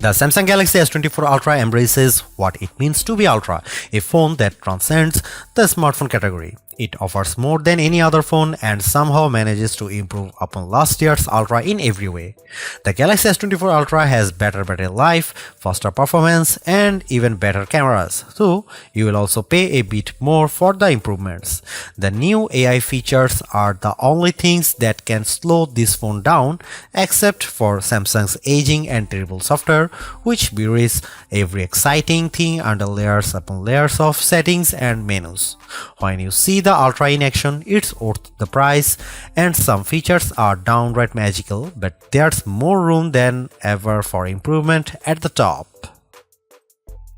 The Samsung Galaxy S24 Ultra embraces what it means to be Ultra, a phone that transcends the smartphone category. It offers more than any other phone and somehow manages to improve upon last year's Ultra in every way. The Galaxy S24 Ultra has better battery life, faster performance, and even better cameras, so you will also pay a bit more for the improvements. The new AI features are the only things that can slow this phone down, except for Samsung's aging and terrible software, which buries every exciting thing under layers upon layers of settings and menus. When you see the Ultra in action, it's worth the price, and some features are downright magical, but there's more room than ever for improvement at the top.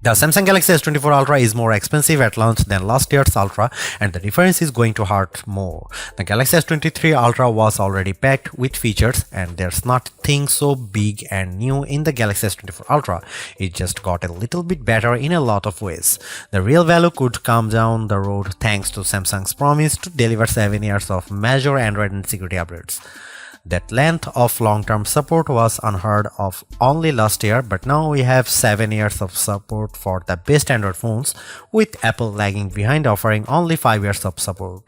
The Samsung Galaxy S24 Ultra is more expensive at launch than last year's Ultra, and the difference is going to hurt more. The Galaxy S23 Ultra was already packed with features, and there's nothing so big and new in the Galaxy S24 Ultra. It just got a little bit better in a lot of ways. The real value could come down the road thanks to Samsung's promise to deliver 7 years of major Android and security updates. That length of long-term support was unheard of only last year, but now we have 7 years of support for the best Android phones, with Apple lagging behind offering only 5 years of support.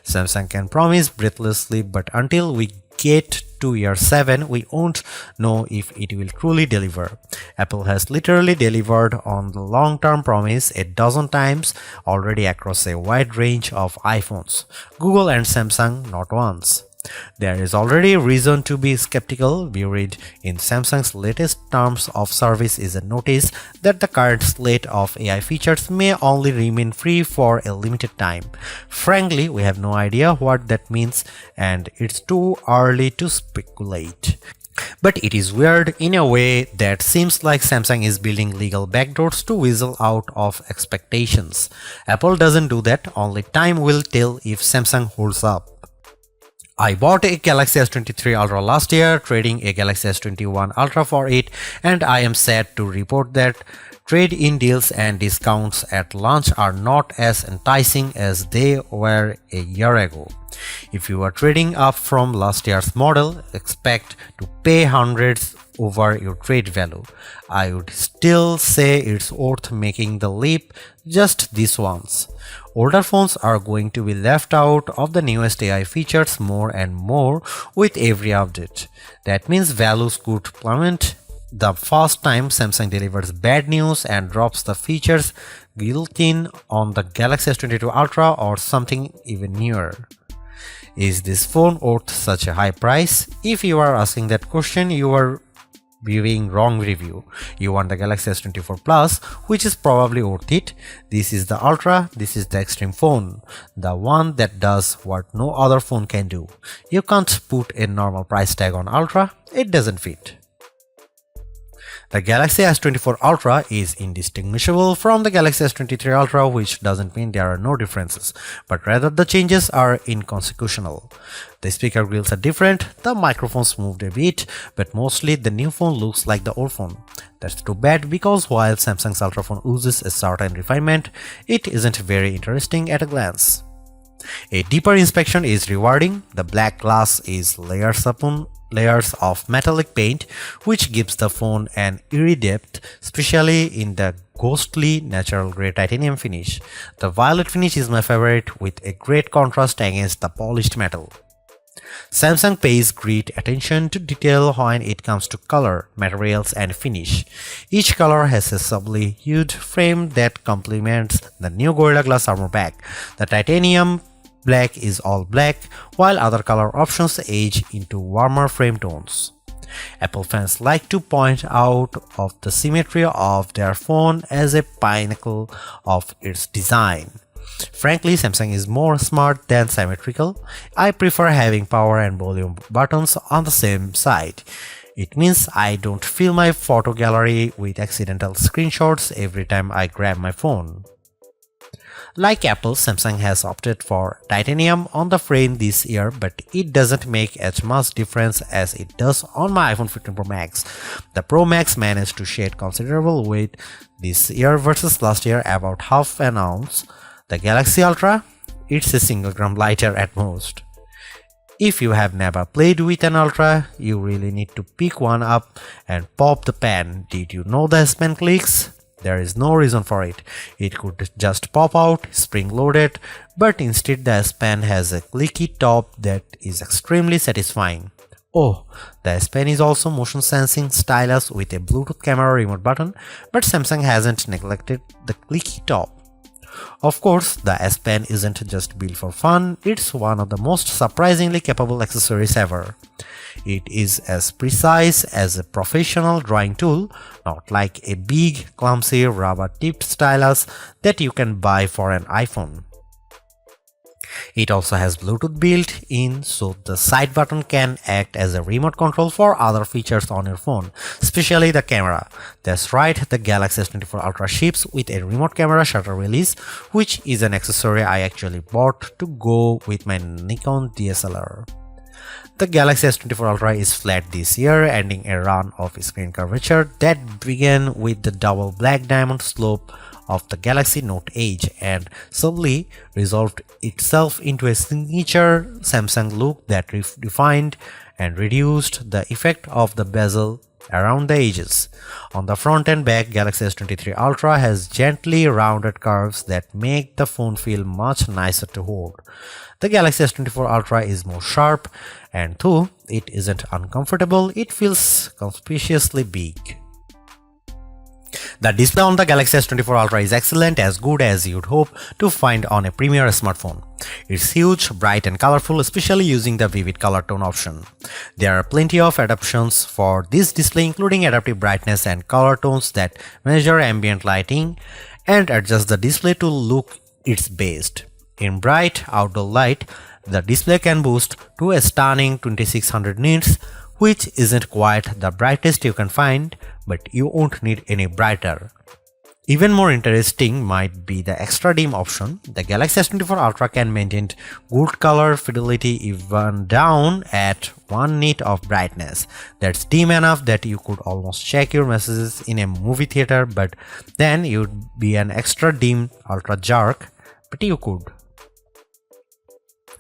Samsung can promise breathlessly, but until we get to year 7, we won't know if it will truly deliver. Apple has literally delivered on the long-term promise a dozen times already across a wide range of iPhones. Google and Samsung not once. There is already reason to be skeptical. Buried in Samsung's latest terms of service is a notice that the current slate of AI features may only remain free for a limited time. Frankly, we have no idea what that means, and it's too early to speculate. But it is weird in a way that seems like Samsung is building legal backdoors to weasel out of expectations. Apple doesn't do that, only time will tell if Samsung holds up. I bought a Galaxy S23 Ultra last year, trading a Galaxy S21 Ultra for it, and I am sad to report that trade-in deals and discounts at launch are not as enticing as they were a year ago. If you are trading up from last year's model, expect to pay hundreds over your trade value. I would still say it's worth making the leap just this once. Older phones are going to be left out of the newest AI features more and more with every update. That means values could plummet the first time Samsung delivers bad news and drops the features built-in on the Galaxy S22 Ultra or something even newer. Is this phone worth such a high price? If you are asking that question, you are viewing wrong review. You want the Galaxy S24 Plus, which is probably worth it. This is the Ultra, this is the extreme phone, the one that does what no other phone can do. You can't put a normal price tag on Ultra, it doesn't fit. The Galaxy S24 Ultra is indistinguishable from the Galaxy S23 Ultra, which doesn't mean there are no differences, but rather the changes are inconsequential. The speaker grills are different, the microphones moved a bit, but mostly the new phone looks like the old phone. That's too bad, because while Samsung's Ultra phone oozes a certain refinement, it isn't very interesting at a glance. A deeper inspection is rewarding. The black glass is layers upon layers of metallic paint, which gives the phone an eerie depth, especially in the ghostly natural grey titanium finish. The violet finish is my favorite, with a great contrast against the polished metal. Samsung pays great attention to detail when it comes to color, materials, and finish. Each color has a subtly hued frame that complements the new Gorilla Glass armor back. The titanium black is all black, while other color options age into warmer frame tones. Apple fans like to point out of the symmetry of their phone as a pinnacle of its design. Frankly, Samsung is more smart than symmetrical. I prefer having power and volume buttons on the same side. It means I don't fill my photo gallery with accidental screenshots every time I grab my phone. Like Apple, Samsung has opted for titanium on the frame this year, but it doesn't make as much difference as it does on my iPhone 15 Pro Max. The Pro Max managed to shed considerable weight this year versus last year, about half an ounce. The Galaxy Ultra, it's a single gram lighter at most. If you have never played with an Ultra, you really need to pick one up and pop the pen. Did you know the S Pen clicks? There is no reason for it. It could just pop out, spring-loaded, but instead the S Pen has a clicky top that is extremely satisfying. Oh, the S Pen is also motion sensing stylus with a Bluetooth camera remote button, but Samsung hasn't neglected the clicky top. Of course, the S Pen isn't just built for fun, it's one of the most surprisingly capable accessories ever. It is as precise as a professional drawing tool, not like a big, clumsy, rubber-tipped stylus that you can buy for an iPhone. It also has Bluetooth built in, so the side button can act as a remote control for other features on your phone, especially the camera. That's right, the Galaxy S24 Ultra ships with a remote camera shutter release, which is an accessory I actually bought to go with my Nikon DSLR. The Galaxy S24 Ultra is flat this year, ending a run of screen curvature that began with the double black diamond slope of the Galaxy Note Edge and subtly resolved itself into a signature Samsung look that refined and reduced the effect of the bezel around the edges. On the front and back, Galaxy S23 Ultra has gently rounded curves that make the phone feel much nicer to hold. The Galaxy S24 Ultra is more sharp, and though it isn't uncomfortable, it feels conspicuously big. The display on the Galaxy S24 Ultra is excellent, as good as you'd hope to find on a premier smartphone. It's huge, bright and colorful, especially using the vivid color tone option. There are plenty of adaptations for this display, including adaptive brightness and color tones that measure ambient lighting and adjust the display to look its best. In bright outdoor light, the display can boost to a stunning 2600 nits, which isn't quite the brightest you can find, but you won't need any brighter. Even more interesting might be the extra dim option. The Galaxy S24 Ultra can maintain good color fidelity even down at 1 nit of brightness. That's dim enough that you could almost check your messages in a movie theater, but then you'd be an extra dim ultra jerk, but you could.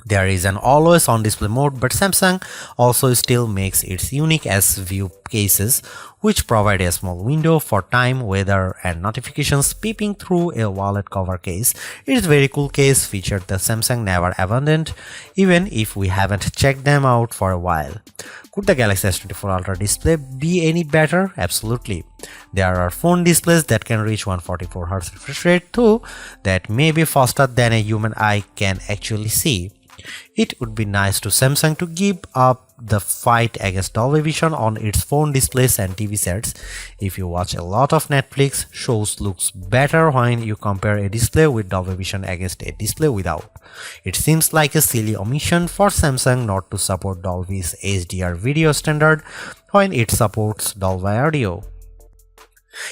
There is an always on display mode, but Samsung also still makes its unique S View cases, which provide a small window for time, weather and notifications peeping through a wallet cover case. It's a very cool case feature that Samsung never abandoned, even if we haven't checked them out for a while. Could the Galaxy S24 Ultra display be any better? Absolutely. There are phone displays that can reach 144Hz refresh rate too, that may be faster than a human eye can actually see. It would be nice to Samsung to give up the fight against Dolby Vision on its phone displays and TV sets. If you watch a lot of Netflix shows, looks better when you compare a display with Dolby Vision against a display without. It seems like a silly omission for Samsung not to support Dolby's HDR video standard when it supports Dolby Audio.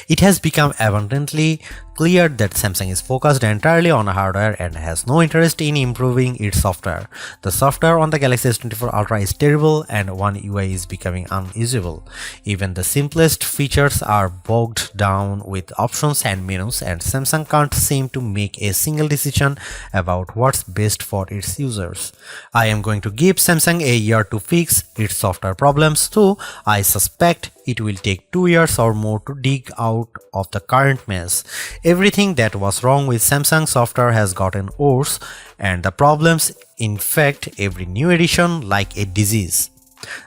It has become abundantly clear that Samsung is focused entirely on hardware and has no interest in improving its software. The software on the Galaxy S24 Ultra is terrible and One UI is becoming unusable. Even the simplest features are bogged down with options and menus, and Samsung can't seem to make a single decision about what's best for its users. I am going to give Samsung a year to fix its software problems, though I suspect it will take 2 years or more to dig out of the current mess. Everything that was wrong with Samsung software has gotten worse, and the problems infect every new edition like a disease.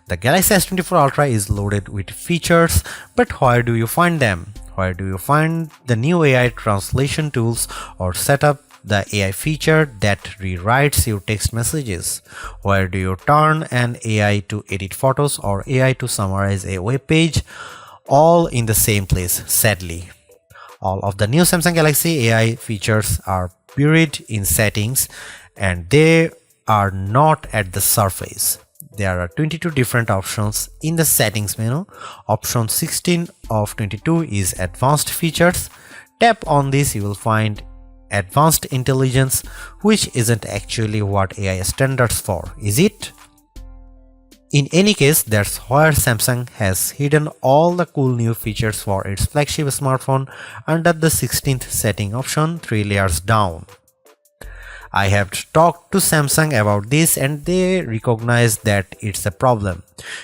The Galaxy S24 Ultra is loaded with features, but where do you find them? Where do you find the new AI translation tools or set up the AI feature that rewrites your text messages? Where do you turn an AI to edit photos or AI to summarize a web page? All in the same place, sadly. All of the new Samsung Galaxy AI features are buried in settings, and they are not at the surface. There are 22 different options in the settings menu. Option 16 of 22 is advanced features. Tap on this, you will find advanced intelligence, which isn't actually what AI standards for, is it? In any case, that's where Samsung has hidden all the cool new features for its flagship smartphone under the 16th setting option, 3 layers down. I have talked to Samsung about this and they recognize that it's a problem.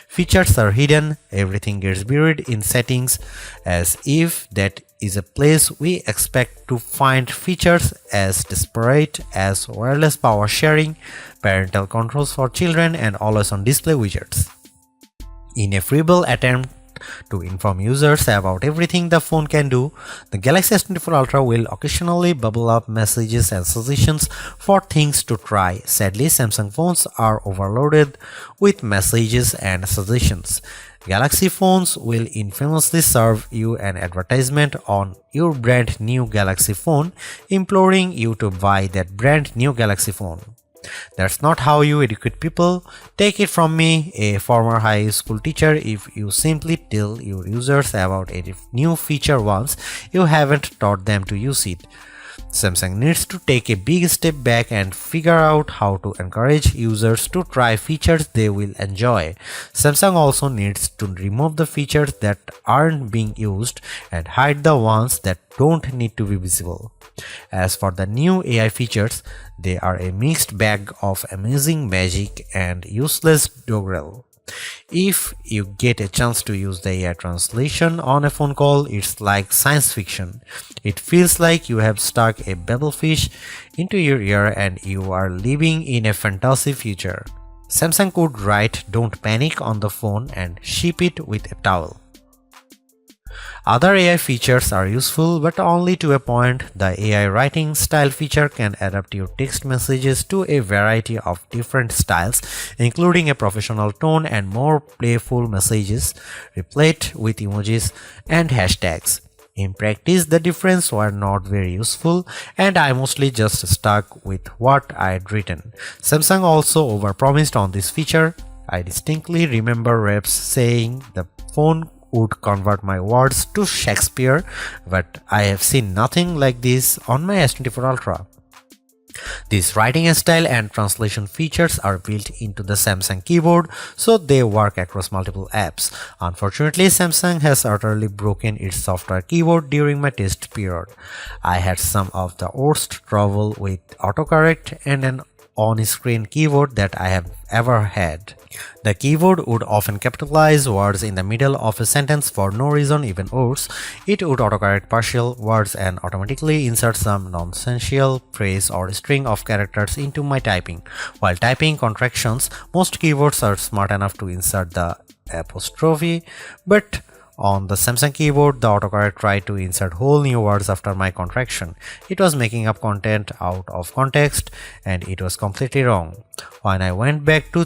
Features are hidden, everything gets buried in settings as if that is a place we expect to find features as disparate as wireless power sharing, parental controls for children, and always on display widgets. In a feeble attempt to inform users about everything the phone can do, the Galaxy S24 Ultra will occasionally bubble up messages and suggestions for things to try. Sadly, Samsung phones are overloaded with messages and suggestions. Galaxy phones will infamously serve you an advertisement on your brand new Galaxy phone, imploring you to buy that brand new Galaxy phone. That's not how you educate people. Take it from me, a former high school teacher, if you simply tell your users about a new feature once you haven't taught them to use it. Samsung needs to take a big step back and figure out how to encourage users to try features they will enjoy. Samsung also needs to remove the features that aren't being used and hide the ones that don't need to be visible. As for the new AI features, they are a mixed bag of amazing magic and useless doggerel. If you get a chance to use the AI translation on a phone call, it's like science fiction. It feels like you have stuck a babblefish into your ear and you are living in a fantasy future. Samsung could write "Don't panic" on the phone and ship it with a towel. Other AI features are useful, but only to a point. The AI writing style feature can adapt your text messages to a variety of different styles, including a professional tone and more playful messages, replete with emojis and hashtags. In practice, the difference were not very useful, and I mostly just stuck with what I had written. Samsung also overpromised on this feature. I distinctly remember reps saying the phone would convert my words to Shakespeare, but I have seen nothing like this on my S24 Ultra. These writing style and translation features are built into the Samsung keyboard, so they work across multiple apps. Unfortunately, Samsung has utterly broken its software keyboard during my test period. I had some of the worst trouble with autocorrect and an on-screen keyboard that I have ever had. The keyboard would often capitalize words in the middle of a sentence for no reason, even worse. It would autocorrect partial words and automatically insert some nonsensical phrase or string of characters into my typing. While typing contractions, most keyboards are smart enough to insert the apostrophe, but on the Samsung keyboard, the autocorrect tried to insert whole new words after my contraction. It was making up content out of context, and it was completely wrong. When I went back to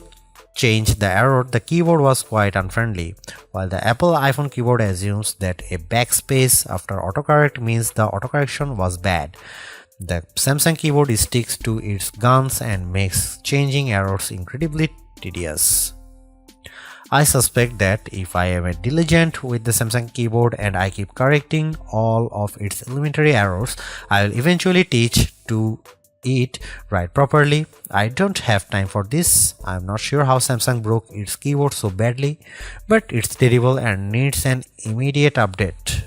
change the error, the keyboard was quite unfriendly. While the Apple iPhone keyboard assumes that a backspace after autocorrect means the autocorrection was bad, the Samsung keyboard sticks to its guns and makes changing errors incredibly tedious. I suspect that if I am diligent with the Samsung keyboard and I keep correcting all of its elementary errors, I will eventually teach to it right properly. I don't have time for this. I'm not sure how Samsung broke its keyboard so badly, but it's terrible and needs an immediate update.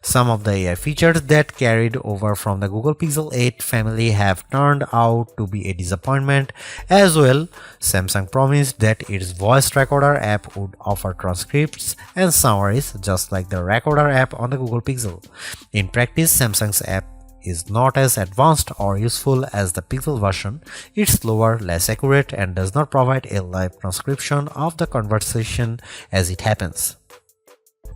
Some of the AI features that carried over from the Google Pixel 8 family have turned out to be a disappointment as well. Samsung promised that its voice recorder app would offer transcripts and summaries just like the recorder app on the Google Pixel. In practice, Samsung's app is not as advanced or useful as the Pixel version. It's slower, less accurate, and does not provide a live transcription of the conversation as it happens.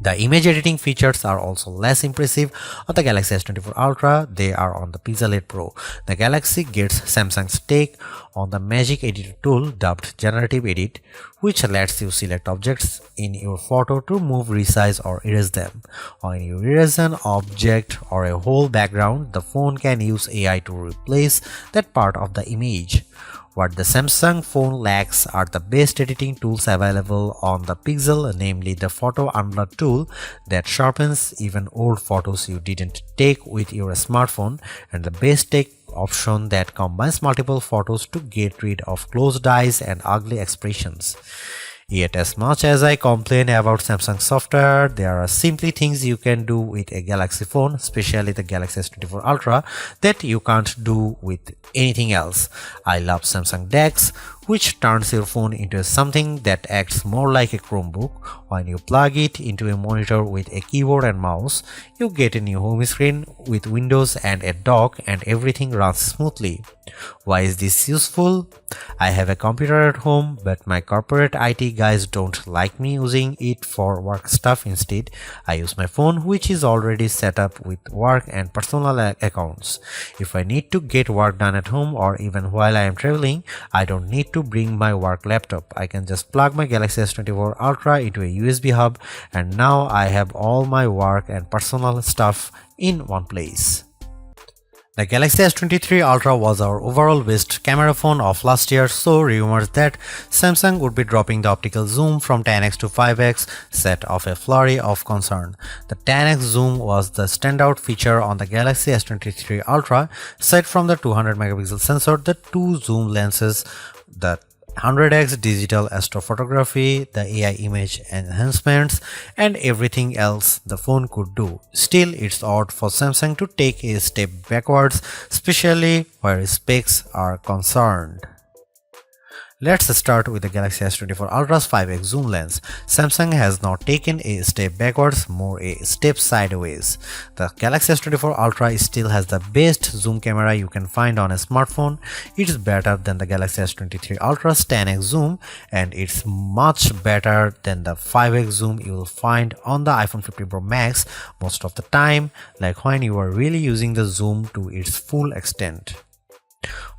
The image editing features are also less impressive on the Galaxy S24 Ultra. They are on the Pixel 8 Pro. The Galaxy gets Samsung's take on the Magic Editor tool dubbed Generative Edit, which lets you select objects in your photo to move, resize, or erase them. When you erase an object or a whole background, the phone can use AI to replace that part of the image. What the Samsung phone lacks are the best editing tools available on the Pixel, namely the Photo Unblur tool that sharpens even old photos you didn't take with your smartphone, and the best take option that combines multiple photos to get rid of closed eyes and ugly expressions. Yet, as much as I complain about Samsung software, there are simply things you can do with a Galaxy phone, especially the Galaxy S24 Ultra, that you can't do with anything else. I love Samsung DeX, which turns your phone into something that acts more like a Chromebook. When you plug it into a monitor with a keyboard and mouse, you get a new home screen with windows and a dock, and everything runs smoothly. Why is this useful? I have a computer at home, but my corporate IT guys don't like me using it for work stuff. Instead, I use my phone, which is already set up with work and personal accounts. If I need to get work done at home or even while I am traveling, I don't need to bring my work laptop. I can just plug my Galaxy S24 Ultra into a USB hub, and now I have all my work and personal stuff in one place. The Galaxy S23 Ultra was our overall best camera phone of last year, so rumors that Samsung would be dropping the optical zoom from 10x to 5x set off a flurry of concern. The 10x zoom was the standout feature on the Galaxy S23 Ultra. Aside from the 200 megapixel sensor, the two zoom lenses, the 100x digital astrophotography, the AI image enhancements, and everything else the phone could do. Still, it's odd for Samsung to take a step backwards, especially where specs are concerned. Let's start with the Galaxy S24 Ultra's 5x zoom lens. Samsung has not taken a step backwards, more a step sideways. The Galaxy S24 Ultra still has the best zoom camera you can find on a smartphone. It's better than the Galaxy S23 Ultra's 10x zoom, and it's much better than the 5x zoom you will find on the iPhone 15 Pro Max most of the time, like when you are really using the zoom to its full extent.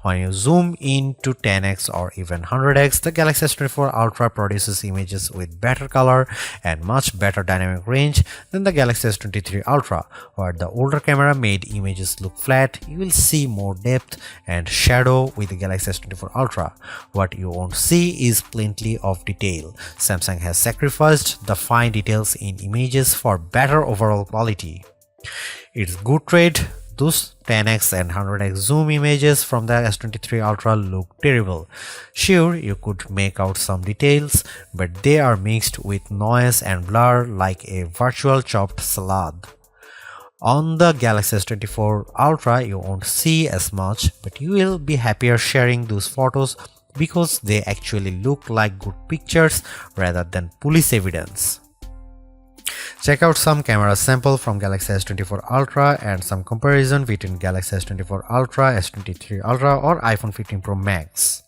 When you zoom in to 10x or even 100x, the Galaxy S24 Ultra produces images with better color and much better dynamic range than the Galaxy S23 Ultra. Where the older camera made images look flat, you will see more depth and shadow with the Galaxy S24 Ultra. What you won't see is plenty of detail. Samsung has sacrificed the fine details in images for better overall quality. It's good trade. Those 10x and 100x zoom images from the S23 Ultra look terrible. Sure, you could make out some details, but they are mixed with noise and blur like a virtual chopped salad. On the Galaxy S24 Ultra, you won't see as much, but you will be happier sharing those photos because they actually look like good pictures rather than police evidence. Check out some camera sample from Galaxy S24 Ultra and some comparison between Galaxy S24 Ultra, S23 Ultra or iPhone 15 Pro Max.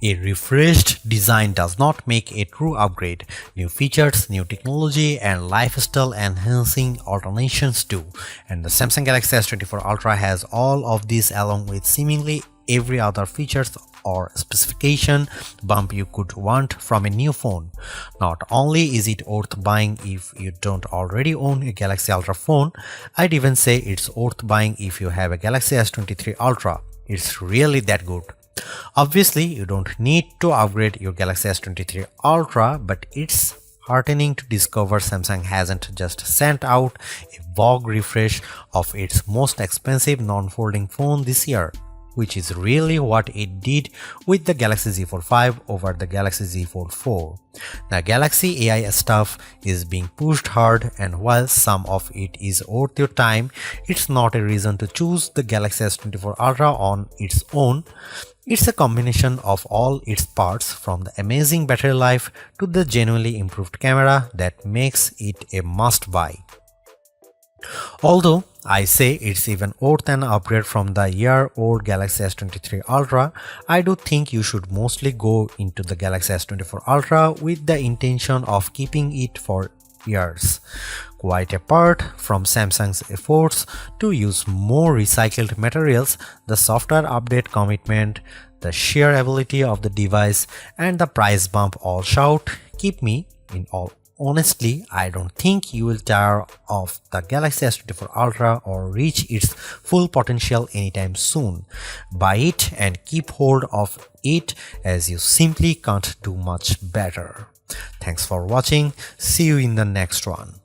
A refreshed design does not make a true upgrade. New features, new technology, and lifestyle enhancing alternations do. And the Samsung Galaxy S24 Ultra has all of these along with seemingly every other features or specification bump you could want from a new phone. Not only is it worth buying if you don't already own a Galaxy Ultra phone, I'd even say it's worth buying if you have a Galaxy S23 Ultra. It's really that good. Obviously, you don't need to upgrade your Galaxy S23 Ultra, but it's heartening to discover Samsung hasn't just sent out a vogue refresh of its most expensive non-folding phone this year, which is really what it did with the Galaxy Z Fold 5 over the Galaxy Z Fold 4. The Galaxy AI stuff is being pushed hard, and while some of it is worth your time, it's not a reason to choose the Galaxy S24 Ultra on its own. It's a combination of all its parts, from the amazing battery life to the genuinely improved camera, that makes it a must-buy. Although I say it's even worth an upgrade from the year-old Galaxy S23 Ultra, I do think you should mostly go into the Galaxy S24 Ultra with the intention of keeping it for years. Quite apart from Samsung's efforts to use more recycled materials, the software update commitment, the sheer ability of the device, and the price bump all shout, keep me in all. Honestly, I don't think you will tire of the Galaxy S24 Ultra or reach its full potential anytime soon. Buy it and keep hold of it, as you simply can't do much better. Thanks for watching. See you in the next one.